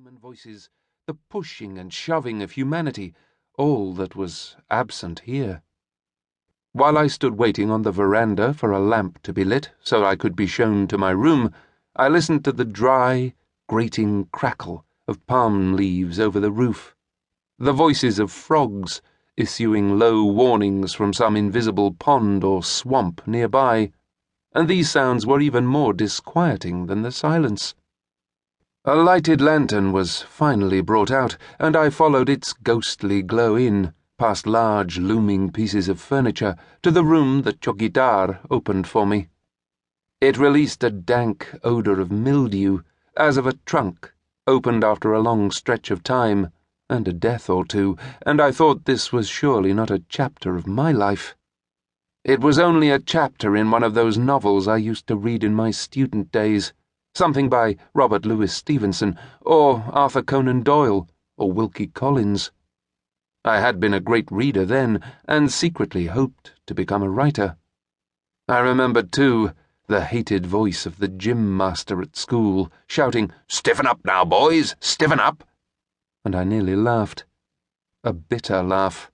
human voices, the pushing and shoving of humanity, all that was absent here. While I stood waiting on the veranda for a lamp to be lit so I could be shown to my room, I listened to the dry, grating crackle of palm leaves over the roof, the voices of frogs issuing low warnings from some invisible pond or swamp nearby, and these sounds were even more disquieting than the silence. A lighted lantern was finally brought out, and I followed its ghostly glow in, past large looming pieces of furniture, to the room that Chokitar opened for me. It released a dank odour of mildew, as of a trunk, opened after a long stretch of time, and a death or two, and I thought this was surely not a chapter of my life. It was only a chapter in one of those novels I used to read in my student days, something by Robert Louis Stevenson, or Arthur Conan Doyle, or Wilkie Collins. I had been a great reader then, and secretly hoped to become a writer. I remembered, too, the hated voice of the gym master at school, shouting, "Stiffen up now, boys, stiffen up!" And I nearly laughed. A bitter laugh.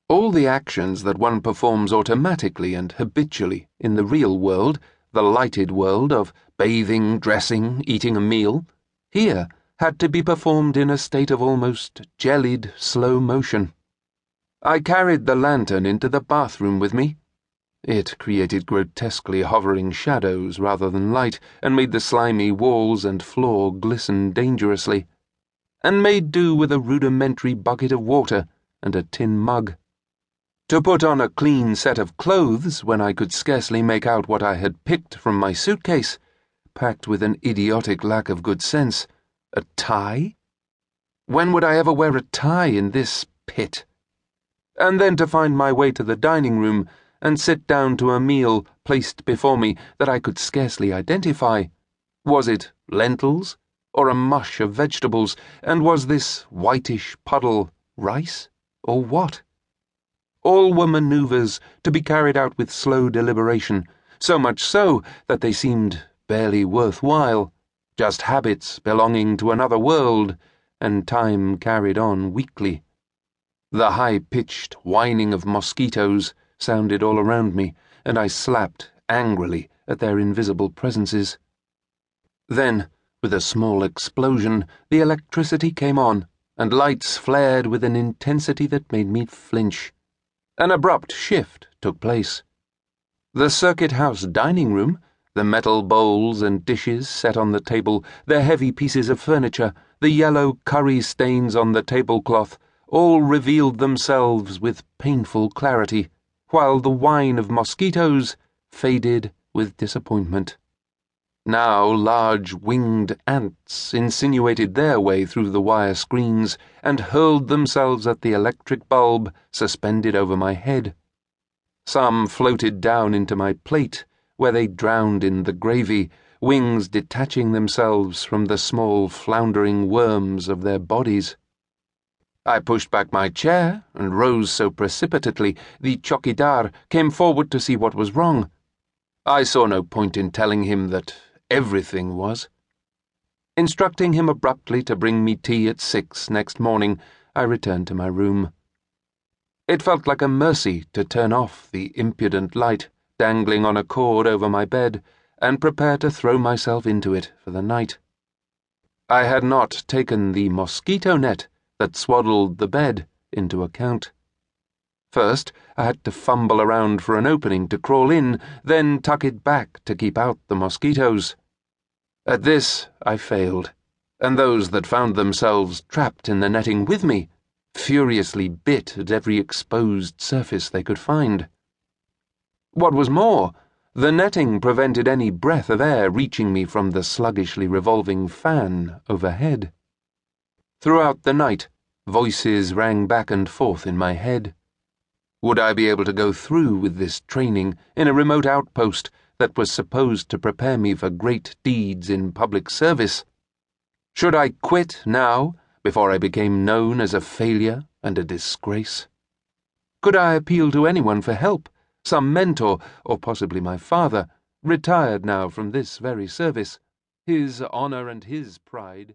All the actions that one performs automatically and habitually in the real world, the lighted world of bathing, dressing, eating a meal, here had to be performed in a state of almost jellied slow motion. I carried the lantern into the bathroom with me. It created grotesquely hovering shadows rather than light, and made the slimy walls and floor glisten dangerously, and made do with a rudimentary bucket of water and a tin mug. To put on a clean set of clothes when I could scarcely make out what I had picked from my suitcase, packed with an idiotic lack of good sense. A tie? When would I ever wear a tie in this pit? And then to find my way to the dining room and sit down to a meal placed before me that I could scarcely identify. Was it lentils, or a mush of vegetables, and was this whitish puddle rice, or what? All were manoeuvres to be carried out with slow deliberation, so much so that they seemed barely worthwhile, just habits belonging to another world, and time carried on weakly. The high-pitched whining of mosquitoes sounded all around me, and I slapped angrily at their invisible presences. Then, with a small explosion, the electricity came on, and lights flared with an intensity that made me flinch. An abrupt shift took place. The circuit house dining room, the metal bowls and dishes set on the table, the heavy pieces of furniture, the yellow curry stains on the tablecloth, all revealed themselves with painful clarity, while the whine of mosquitoes faded with disappointment. Now large winged ants insinuated their way through the wire screens and hurled themselves at the electric bulb suspended over my head. Some floated down into my plate, where they drowned in the gravy, wings detaching themselves from the small floundering worms of their bodies. I pushed back my chair and rose so precipitately the Chokidar came forward to see what was wrong. I saw no point in telling him that everything was. Instructing him abruptly to bring me tea at 6 next morning, I returned to my room. It felt like a mercy to turn off the impudent light dangling on a cord over my bed and prepare to throw myself into it for the night. I had not taken the mosquito net that swaddled the bed into account. First, I had to fumble around for an opening to crawl in, then tuck it back to keep out the mosquitoes. At this, I failed, and those that found themselves trapped in the netting with me furiously bit at every exposed surface they could find. What was more, the netting prevented any breath of air reaching me from the sluggishly revolving fan overhead. Throughout the night, voices rang back and forth in my head. Would I be able to go through with this training in a remote outpost that was supposed to prepare me for great deeds in public service? Should I quit now, before I became known as a failure and a disgrace? Could I appeal to anyone for help, some mentor, or possibly my father, retired now from this very service, his honor and his pride